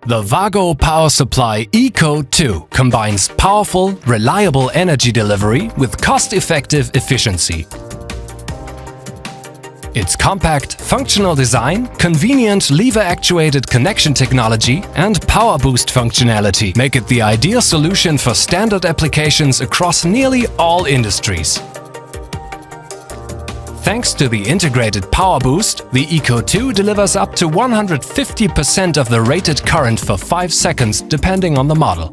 The WAGO Power Supply Eco 2 combines powerful, reliable energy delivery with cost-effective efficiency. Its compact, functional design, convenient lever-actuated connection technology and power boost functionality make it the ideal solution for standard applications across nearly all industries. Thanks to the integrated power boost, the Eco 2 delivers up to 150% of the rated current for 5 seconds depending on the model.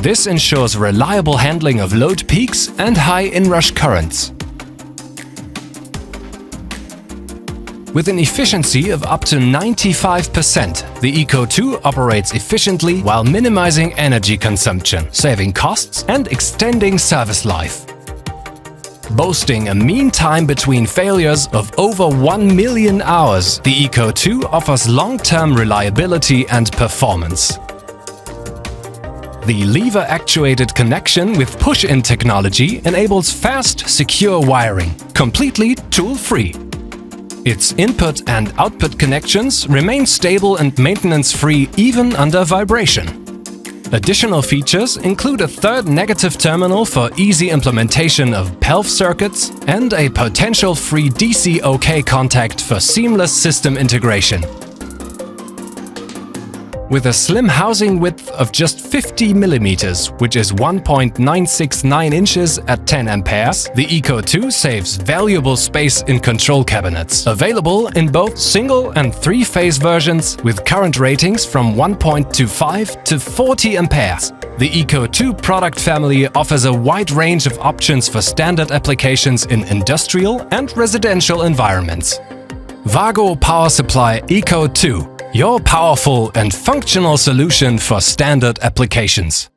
This ensures reliable handling of load peaks and high inrush currents. With an efficiency of up to 95%, the Eco 2 operates efficiently while minimizing energy consumption, saving costs and extending service life. Boasting a mean time between failures of over 1 million hours, the Eco 2 offers long-term reliability and performance. The lever-actuated connection with push-in technology enables fast, secure wiring, completely tool-free. Its input and output connections remain stable and maintenance-free even under vibration. Additional features include a third negative terminal for easy implementation of PELF circuits and a potential-free DC-OK contact for seamless system integration. With a slim housing width of just 50 mm, which is 1.969 inches at 10 amperes, the Eco 2 saves valuable space in control cabinets. Available in both single and three-phase versions with current ratings from 1.25 to 40 amperes. The Eco 2 product family offers a wide range of options for standard applications in industrial and residential environments. WAGO Power Supply Eco 2. Your powerful and functional solution for standard applications.